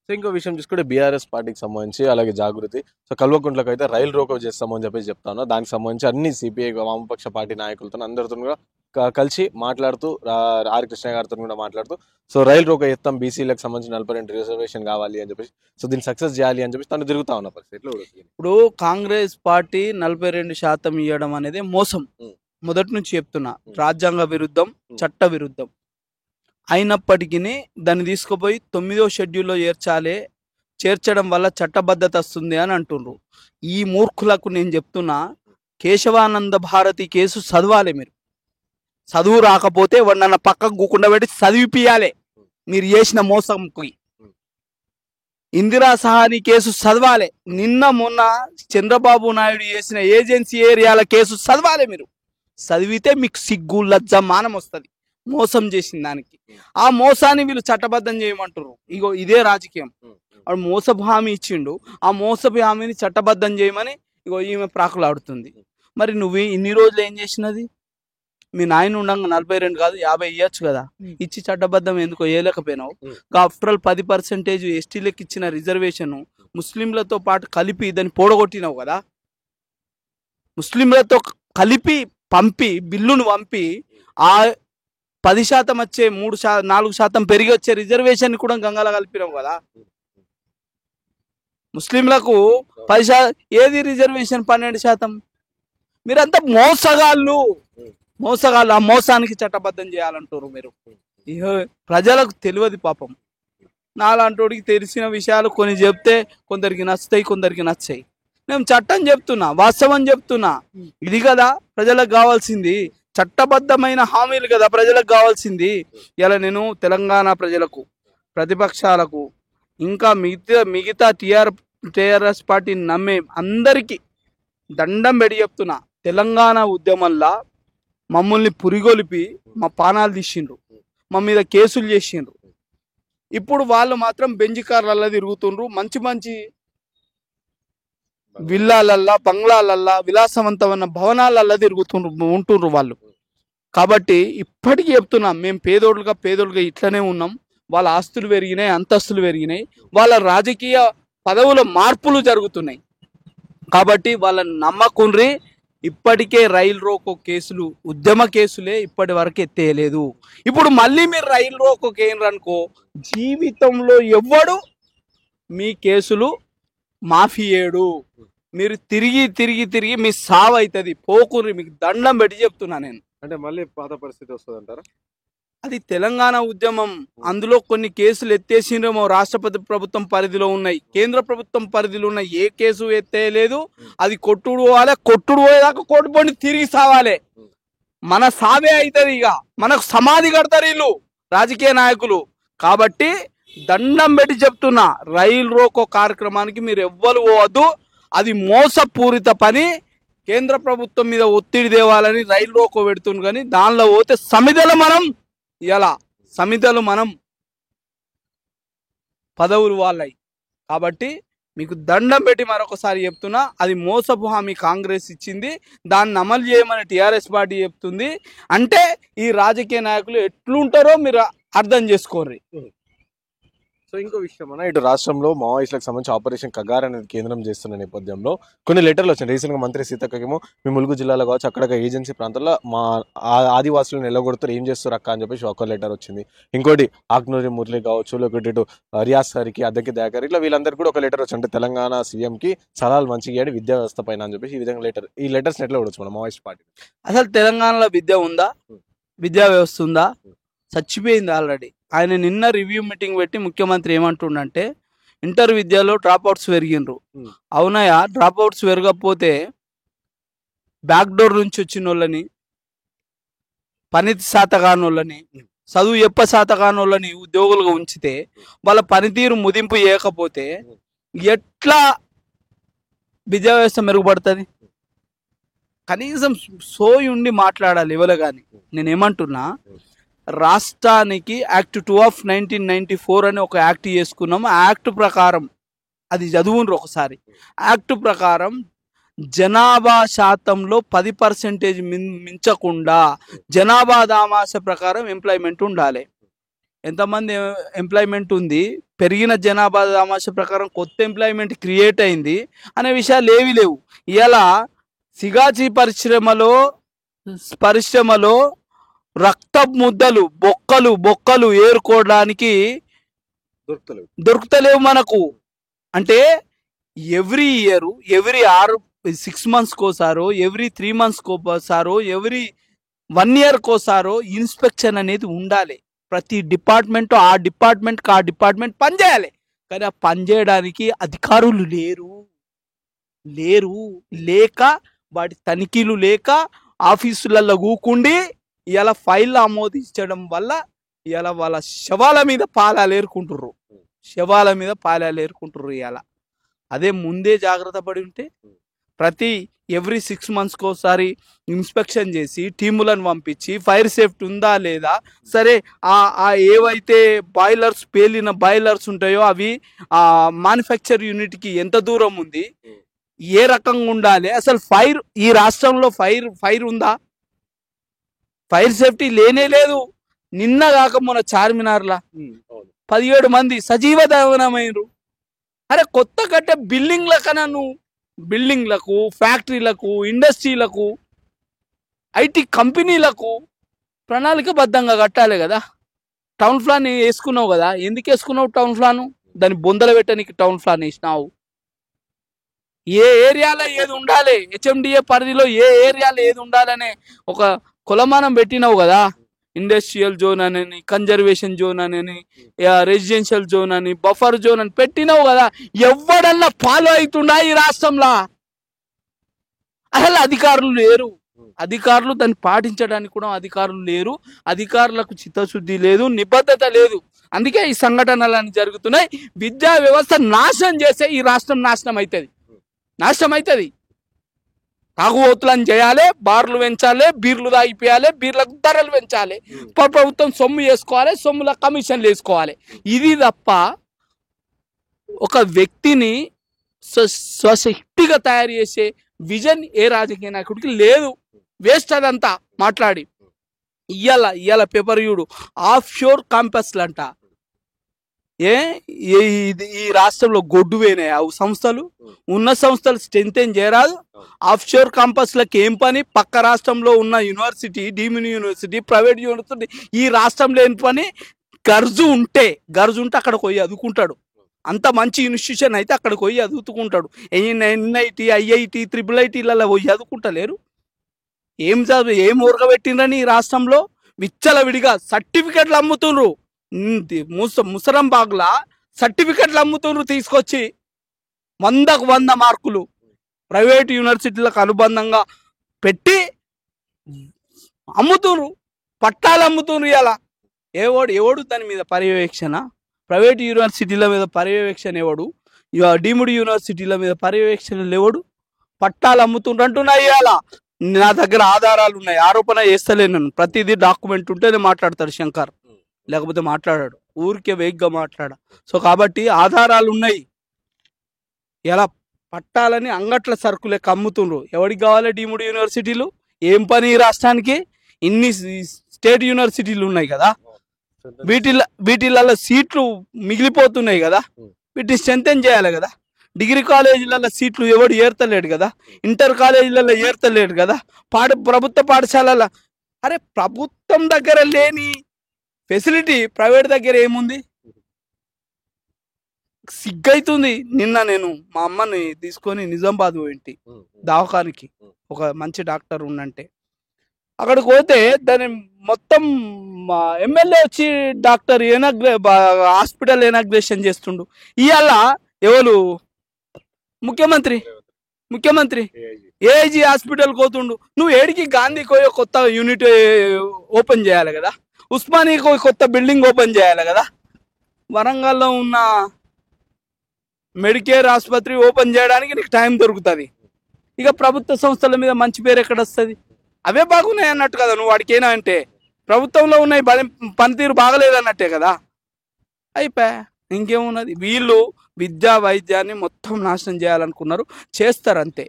So ఇంకో విషయం చూసుకుంటే బీఆర్ఎస్ పార్టీకి సంబంధించి అలాగే జాగృతి సో కల్వకుంట్లకు అయితే రైలు రోకో చేస్తామని చెప్పేసి చెప్తాను. దానికి సంబంధించి అన్ని సిపిఐ వామపక్ష పార్టీ నాయకులతో అందరితో కూడా కలిసి మాట్లాడుతూ ఆర్ కృష్ణ గారితో కూడా మాట్లాడుతూ సో రైలు రోకో ఎత్తాం బీసీలకు సంబంధించి 42 రిజర్వేషన్ కావాలి అని చెప్పేసి సో దీన్ని సక్సెస్ చేయాలి అని చెప్పేసి తను తిరుగుతా ఉన్న పరిస్థితి. ఇప్పుడు కాంగ్రెస్ పార్టీ 42% ఇవ్వడం అనేది మోసం. మొదటి నుంచి చెప్తున్నా, రాజ్యాంగ విరుద్ధం, చట్ట విరుద్ధం. అయినప్పటికీ దాన్ని తీసుకుపోయి 9వ షెడ్యూల్లో చేర్చడం వల్ల చట్టబద్ధత వస్తుంది అని అంటుండ్రు. ఈ మూర్ఖులకు నేను చెప్తున్నా, కేశవానంద భారతి కేసు చదవాలి. మీరు చదువు రాకపోతే వాడిన పక్కకు కూకుండా పెట్టి చదివిపియాలి మీరు చేసిన మోసంకి. ఇందిరా సహాని కేసు చదవాలి. నిన్న మొన్న చంద్రబాబు నాయుడు చేసిన ఏజెన్సీ ఏరియాల కేసు చదవాలి. మీరు చదివితే మీకు సిగ్గు లజ్జ మానం వస్తుంది మోసం చేసిన దానికి. ఆ మోసాన్ని వీళ్ళు చట్టబద్ధం చేయమంటారు. ఇగో ఇదే రాజకీయం. వాడు మోసపు హామీ ఇచ్చిండు, ఆ మోసపు హామీని చట్టబద్ధం చేయమని ఇగో ఈమె ప్రాకులాడుతుంది. మరి నువ్వు ఇన్ని రోజులు ఏం చేసినది? మీ నాయన ఉండగా 42 కాదు 50 ఇవ్వచ్చు కదా, ఇచ్చి చట్టబద్ధం ఎందుకో వేయలేకపోయినావు? ఆఫ్టర్ ఆల్ 10% ఎస్టీలకు ఇచ్చిన రిజర్వేషన్ ముస్లింలతో పాటు కలిపి దాన్ని పోడగొట్టినావు కదా. ముస్లింలతో కలిపి బిల్లును పంపి ఆ 10% వచ్చే 4% పెరిగి వచ్చే రిజర్వేషన్ కూడా గంగలో కలిపినావు కదా. ముస్లింలకు 10% ఏది రిజర్వేషన్ 12%. మీరంతా మోసగాళ్ళు. ఆ మోసానికి చట్టబద్ధం చేయాలంటారు మీరు. ప్రజలకు తెలియదు పాపం. నాలాంటోడికి తెలిసిన విషయాలు కొన్ని చెప్తే కొందరికి నచ్చుతాయి, కొందరికి నచ్చాయి. నేను చట్టం చెప్తున్నా, వాస్తవం చెప్తున్నా. ఇది కదా ప్రజలకు కావాల్సింది, చట్టబద్ధమైన హామీలు కదా ప్రజలకు కావాల్సింది. ఇలా నేను తెలంగాణ ప్రజలకు, ప్రతిపక్షాలకు, ఇంకా మిగతా టీఆర్ఎస్ పార్టీని నమ్మే అందరికీ దండం పెట్టి చెప్తున్నా, తెలంగాణ ఉద్యమంలో మమ్మల్ని పురిగొలిపి మా పానాలు తీసిండ్రు, మా మీద కేసులు చేసిండ్రు. ఇప్పుడు వాళ్ళు మాత్రం బెంజ్ కార్లల్లో తిరుగుతుండ్రు, మంచి మంచి విల్లాలల్లా, బంగ్లాలల్లా, విలాసవంతమైన భవనాలల్లా ఉంటుండ్రు వాళ్ళు. కాబట్టి ఇప్పటికీ చెప్తున్నాం, మేము పేదోళ్ళుగా ఇట్లనే ఉన్నాం. వాళ్ళ ఆస్తులు పెరిగినాయి, అంతస్తులు పెరిగినాయి, వాళ్ళ రాజకీయ పదవుల మార్పులు జరుగుతున్నాయి. కాబట్టి వాళ్ళని నమ్మకుండ్రి. ఇప్పటికే రైలు రోకో కేసులు ఉద్యమ కేసులే, ఇప్పటి వరకు ఎత్తేయలేదు. ఇప్పుడు మళ్ళీ మీరు రైలు రోకోకి ఏంరనుకో, జీవితంలో ఎవ్వడు మీ కేసులు మాఫీ చేయడు. మీరు తిరిగి మీ సావు అవుతుంది. పోకుర్రి, మీకు దండం పెట్టి చెప్తున్నా నేను. అంటే మళ్ళీ పాత పరిస్థితి వస్తుంది అంటారా? అది తెలంగాణ ఉద్యమం. అందులో కొన్ని కేసులు ఎత్తేసినేమో రాష్ట్రపతి ప్రభుత్వం పరిధిలో ఉన్నాయి, కేంద్ర ప్రభుత్వం పరిధిలో ఉన్నాయి. ఏ కేసు ఎత్తేయలేదు. అది కొట్టుడు పోయేదాకా కొట్టుకొని తిరిగి సావాలి. మన సావే అవుతుంది. ఇక మనకు సమాధి కడతారు వీళ్ళు రాజకీయ నాయకులు. కాబట్టి దండం పెట్టి చెప్తున్నా, రైలు రోకో కార్యక్రమానికి మీరు ఎవ్వరు పోవద్దు. అది మోసపూరిత పని. కేంద్ర ప్రభుత్వం మీద ఒత్తిడి తేవాలని రైలు రోకో పెడుతుంది. కానీ దానిలో పోతే సమిధలు మనం పదవులు వాళ్ళయి. కాబట్టి మీకు దండం పెట్టి మరొకసారి చెప్తున్నా, అది మోసపు హామీ కాంగ్రెస్ ఇచ్చింది, దాన్ని అమలు చేయమని టీఆర్ఎస్ పార్టీ చెప్తుంది. అంటే ఈ రాజకీయ నాయకులు ఎట్లుంటారో మీరు అర్థం చేసుకోర్రి. సో ఇంకో విషయం అన్న, ఇటు రాష్ట్రంలో మావోయిస్టులకు సంబంధించి ఆపరేషన్ కగార్ అనేది కేంద్రం చేస్తున్న నేపథ్యంలో కొన్ని లెటర్లు వచ్చాయి. రీసెంట్ గా మంత్రి సీతక్కకేమో మీ ములుగు జిల్లాలో కావచ్చు, అక్కడ ఏజెన్సీ ప్రాంతాల్లో మా ఆదివాసులను ఎల్లగొడుతారు, ఏం చేస్తారు అక్క అని చెప్పేసి ఒక లెటర్ వచ్చింది. ఇంకోటి ఆగ్నూరి మురళి కావచ్చు, లేకపోతే ఇటు రియాజ్ సార్కి, అద్దెకి దయాకర్, ఇట్లా వీళ్ళందరికీ కూడా ఒక లెటర్ వచ్చి, అంటే తెలంగాణ సీఎంకి సలహాలు మంచిగా ఇవ్వండి విద్యా వ్యవస్థ పైన అని చెప్పేసి ఈ విధంగా ఈ లెటర్స్ ఎట్లా ఉండొచ్చు మన మావోయిస్ట్ పార్టీ? అసలు తెలంగాణలో విద్య ఉందా? విద్యా వ్యవస్థ ఉందా? చచ్చిపోయింది ఆల్రెడీ. ఆయన నిన్న రివ్యూ మీటింగ్ పెట్టి ముఖ్యమంత్రి ఏమంటుండంటే, ఇంటర్ విద్యలో డ్రాప్అవుట్స్ పెరిగిండ్రు. అవునయా, డ్రాప్అవుట్స్ పెరగకపోతే బ్యాక్ డోర్ నుంచి వచ్చిన వాళ్ళని, పనితి శాతగాని వాళ్ళని, చదువు శాతగాని వాళ్ళని ఉద్యోగులుగా ఉంచితే వాళ్ళ పనితీరు ముదింపు చేయకపోతే ఎట్లా విద్యా వ్యవస్థ మెరుగుపడుతుంది? కనీసం సోయి ఉండి మాట్లాడాలి ఎవరు కానీ. నేనేమంటున్నా, రాష్ట్రానికి యాక్ట్ 2 of 1994 అని ఒక యాక్ట్ చేసుకున్నాము. ఆ యాక్ట్ ప్రకారం, అది చదువుండ్రు ఒకసారి, యాక్ట్ ప్రకారం జనాభా శాతంలో 10% మించకుండా జనాభా దామాష ప్రకారం ఎంప్లాయ్మెంట్ ఉండాలి. ఎంతమంది ఎంప్లాయ్మెంట్ ఉంది, పెరిగిన జనాభా సమాచార ప్రకారం కొత్త ఎంప్లాయ్మెంట్ క్రియేట్ అయింది అనే విషయాలు ఏవి లేవు. ఇలా సిగాచి పరిశ్రమలో రక్త ముద్దలు బొక్కలు ఏరుకోవడానికి దొరుకుతలేవు మనకు. అంటే ఎవ్రీ ఇయర్, ఎవ్రీ 6 months కోసారో, ఎవ్రీ 3 months కోసారో, ఎవ్రీ 1 year కోసారో ఇన్స్పెక్షన్ అనేది ఉండాలి. ప్రతి డిపార్ట్మెంట్ ఆ డిపార్ట్మెంట్ పనిచేయాలి. కానీ ఆ పనిచేయడానికి అధికారులు లేక వాటి తనిఖీలు లేక ఆఫీసులలో కూకుండి ఇలా ఫైల్ ఆమోదించడం వల్ల ఇలా వాళ్ళ శవాల మీద పాలాలేరుకుంటుర్రు. ఇలా అదే ముందే జాగ్రత్త పడి ఉంటే ప్రతి ఎవ్రీ 6 months కోసారి ఇన్స్పెక్షన్ చేసి టీములను పంపించి ఫైర్ సేఫ్టీ ఉందా లేదా, సరే ఆ ఏవైతే పేలిన బాయిలర్స్ ఉంటాయో అవి ఆ మ్యానుఫ్యాక్చర్ యూనిట్కి ఎంత దూరం ఉంది, ఏ రకంగా ఉండాలి, అసలు ఈ రాష్ట్రంలో ఫైర్ ఉందా? ఫైర్ సేఫ్టీ లేనే లేదు. నిన్న కాక మొన్న చార్మినార్లా 17 మంది సజీవ దహనమైనరు. అరే కొత్త కట్టే బిల్డింగ్లకు, ఫ్యాక్టరీలకు, ఇండస్ట్రీలకు, ఐటీ కంపెనీలకు ప్రణాళికబద్ధంగా కట్టాలి కదా. టౌన్ ప్లాన్ వేసుకున్నావు కదా, ఎందుకు వేసుకున్నావు టౌన్ ప్లాను? దాన్ని బొందలు పెట్టడానికి టౌన్ ప్లాన్ వేసినావు. ఏ ఏరియాలో ఏది ఉండాలి, హెచ్ఎండిఏ పరిధిలో ఏ ఏరియాలో ఏది ఉండాలనే ఒక కొలమానం పెట్టినావు కదా. ఇండస్ట్రియల్ జోన్ అని, కన్జర్వేషన్ జోన్ అని, రెసిడెన్షియల్ జోన్ అని, బఫర్ జోన్ అని పెట్టినావు కదా. ఎవడన్నా ఫాలో అవుతుండా ఈ రాష్ట్రంలో? అసలు అధికారులు దాన్ని పాటించడానికి కూడా అధికారులు లేరు. అధికారులకు చిత్తశుద్ధి లేదు, నిబద్ధత లేదు. అందుకే ఈ సంఘటనలు జరుగుతున్నాయి. విద్యా వ్యవస్థ నాశనం చేస్తే ఈ రాష్ట్రం నాశనం అవుతుంది. తాగుబోతులను చేయాలి, బార్లు పెంచాలి, బీర్లు తాగిపోయాలి, బీర్లకు ధరలు పెంచాలి, ప్రభుత్వం సొమ్ము చేసుకోవాలి, సొమ్ముల కమిషన్లు వేసుకోవాలి. ఇది తప్ప ఒక వ్యక్తిని స్వశక్తిగా తయారు చేసే విజన్ ఏ రాజకీయ నాయకుడికి లేదు. వేస్ట్ అదంతా మాట్లాడి. ఇయ్యాల పేపర్ చూడు, ఆఫ్ షోర్ క్యాంపస్లు అంట. ఈ రాష్ట్రంలో గొడ్డు పోయినాయి ఆ సంస్థలు. ఉన్న సంస్థలు స్ట్రెంత్ ఏం చేయరాదు. ఆఫ్ షోర్ క్యాంపస్లకు ఏం పని? పక్క రాష్ట్రంలో ఉన్న university, deemed university, private university ఈ రాష్ట్రంలో ఏం పని? గర్జు ఉంటే అక్కడికి పోయి అదుకుంటాడు. అంత మంచి ఇన్స్టిట్యూషన్ అయితే అక్కడికి పోయి అదుకుంటాడు. ఎన్ఐటి, ఐఐటి, IIITలలో పోయి అదుకుంటలేరు. ఏం ఊరగబెట్టిండ్రని ఈ రాష్ట్రంలో విచ్చలవిడిగా సర్టిఫికెట్లు అమ్ముతుండ్రు. ముసరంబాగ్లా సర్టిఫికెట్లు అమ్ముతుండ్రు తీసుకొచ్చి 100కు 100 మార్కులు ప్రైవేట్ యూనివర్సిటీలకు అనుబంధంగా పెట్టి అమ్ముతుండ్రు, పట్టాలు అమ్ముతుండ్రు. ఇలా ఎవడు దాని మీద పర్యవేక్షణ? ప్రైవేట్ యూనివర్సిటీల మీద పర్యవేక్షణ ఎవడు? డీమ్డ్ యూనివర్సిటీల మీద పర్యవేక్షణ ఎవడు? పట్టాలు అమ్ముతుండ్రు అంటున్నాయి. ఇవాళ నా దగ్గర ఆధారాలు ఉన్నాయి, ఆరోపణ చేస్తలేను. ప్రతిదీ డాక్యుమెంట్ ఉంటేనే మాట్లాడతాడు శంకర్, లేకపోతే మాట్లాడాడు. ఊరికే వేగ్గా సో కాబట్టి ఆధారాలు ఉన్నాయి. ఇలా పట్టాలని అంగట్ల సరుకు లెక్క అమ్ముతుండ్రు. ఎవరికి కావాలి డీమ్డ్ యూనివర్సిటీలు? ఏం పని ఈ రాష్ట్రానికి? ఇన్ని స్టేట్ యూనివర్సిటీలు ఉన్నాయి కదా, వీటిలలో సీట్లు మిగిలిపోతున్నాయి కదా. వీటిని స్ట్రెంథెన్ చేయాలి కదా. డిగ్రీ కాలేజీలలో సీట్లు ఎవడు ఏర్తలేడు కదా, ఇంటర్ కాలేజీలలో ఏర్తలేడు కదా, ప్రభుత్వ పాఠశాలలో. అరే ప్రభుత్వం దగ్గర లేని ఫెసిలిటీ ప్రైవేట్ దగ్గర ఏముంది? సిగ్గైతుంది. నిన్న నేను మా అమ్మని తీసుకొని నిజామాబాద్ పోయింటి దవాఖానికి. ఒక మంచి డాక్టర్ ఉండంటే అక్కడికి పోతే దాని మొత్తం ఎమ్మెల్యే వచ్చి డాక్టర్ హాస్పిటల్ ఇనాగ్రేషన్ చేస్తుండు. ఇవాళ ఎవరు ముఖ్యమంత్రి ఏఐజీ హాస్పిటల్ పోతుండు. నువ్వు ఏడికి గాంధీకి కొత్త యూనిట్ ఓపెన్ చేయాలి కదా, ఉస్మానియాకి కొత్త బిల్డింగ్ ఓపెన్ చేయాలి కదా, వరంగల్లో ఉన్న మెడికేర్ ఆసుపత్రి ఓపెన్ చేయడానికి నీకు టైం దొరుకుతుంది. ఇక ప్రభుత్వ సంస్థల మీద మంచి పేరు ఎక్కడ వస్తుంది? అవే బాగున్నాయి అన్నట్టు కదా. నువ్వు వాడికేనా అంటే ప్రభుత్వంలో ఉన్నాయి పనితీరు బాగలేదన్నట్టే కదా. అయిపోయా, ఇంకేమున్నది? వీళ్ళు విద్యా వైద్యాన్ని మొత్తం నాశనం చేయాలనుకున్నారు. చేస్తారంతే.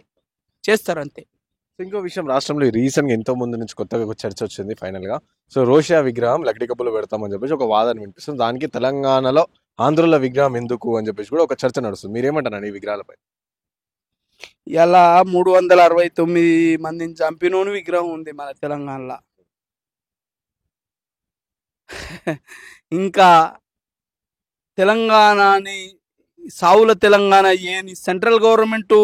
సో ఇంకో విషయం, రాష్ట్రంలో రీసెంట్ గా ఎంతో ముందు నుంచి కొత్తగా ఒక చర్చ వచ్చింది ఫైనల్ గా. సో రోషియా విగ్రహం లక్డికప్పులో పెడతామని చెప్పేసి ఒక వాదన వినిపిస్తుంది. దానికి తెలంగాణలో ఆంధ్రుల విగ్రహం ఎందుకు అని చెప్పేసి కూడా ఒక చర్చ నడుస్తుంది. మీరేమంటారండి ఈ విగ్రహాలపై? ఇలా 369 మందిని చంపినోని విగ్రహం ఉంది మన తెలంగాణలో. ఇంకా తెలంగాణని సావుల తెలంగాణ ఏని సెంట్రల్ గవర్నమెంట్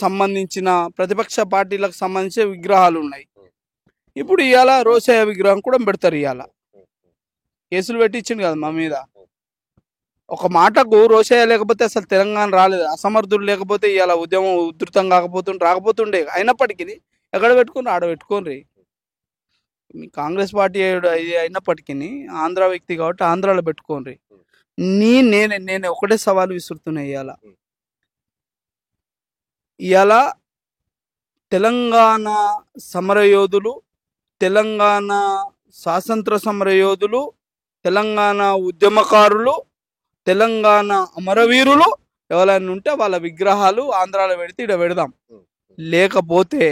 సంబంధించిన ప్రతిపక్ష పార్టీలకు సంబంధించిన విగ్రహాలు ఉన్నాయి. ఇప్పుడు ఇవాళ రోషయ్య విగ్రహం కూడా పెడతారు. ఇవాళ కేసులు పెట్టించింది కదా మా మీద. ఒక మాటకు రోషయ్య లేకపోతే అసలు తెలంగాణ రాలేదు. అసమర్థుడు లేకపోతే ఇవాళ ఉద్యమం ఉధృతం రాకపోతుండే. అయినప్పటికీ ఎక్కడ పెట్టుకుని ఆడ పెట్టుకోండి. మీ కాంగ్రెస్ పార్టీ అయినప్పటికీ ఆంధ్ర వ్యక్తి కాబట్టి ఆంధ్రాలో పెట్టుకోండి. నేను ఒకటే సవాల్ విసురుతున్నా. ఇవాళ తెలంగాణ సమరయోధులు, తెలంగాణ స్వాతంత్ర సమరయోధులు, తెలంగాణ ఉద్యమకారులు, తెలంగాణ అమరవీరులు ఎవరైనా ఉంటే వాళ్ళ విగ్రహాలు ఆంధ్రాలో పెడితే ఇక్కడ పెడదాం. లేకపోతే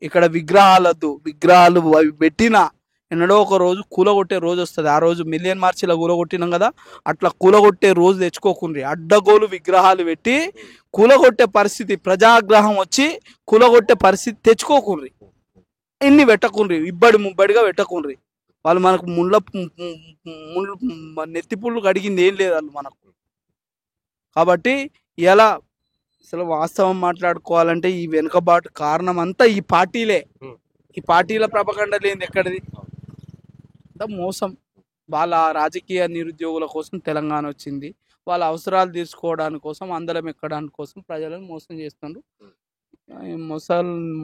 ఇక్కడ విగ్రహాలు అవి పెట్టినా ఎన్నడో ఒక రోజు కూలగొట్టే రోజు వస్తుంది. ఆ రోజు మిలియన్ మార్చిలో కూలగొట్టినాం కదా, అట్లా కూలగొట్టే రోజు తెచ్చుకోకుండ్రి. అడ్డగోలు విగ్రహాలు పెట్టి కూలగొట్టే పరిస్థితి, ప్రజాగ్రహం వచ్చి కూలగొట్టే పరిస్థితి తెచ్చుకోకుండ్రి. ఇన్ని పెట్టకుండ్రి, ముబ్బడిగా పెట్టకుండ్రి. వాళ్ళు మనకు నెత్తిపుళ్ళు కడిగింది ఏం లేదు వాళ్ళు మనకు. కాబట్టి ఇలా అసలు వాస్తవం మాట్లాడుకోవాలంటే ఈ వెనుకబాటు కారణం అంతా ఈ పార్టీలే. ఈ పార్టీల ప్రపకండ లేనిది ఎక్కడిది? అంతా మోసం. వాళ్ళ రాజకీయ నిరుద్యోగుల కోసం తెలంగాణ వచ్చింది. వాళ్ళ అవసరాలు తీర్చుకోవడానికి కోసం, అందలం ఎక్కడానికి కోసం ప్రజలను మోసం చేస్తున్నారు.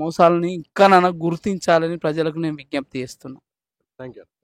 మోసాలని ఇంకా గుర్తించాలని ప్రజలకు నేను విజ్ఞప్తి చేస్తున్నా. Thank you.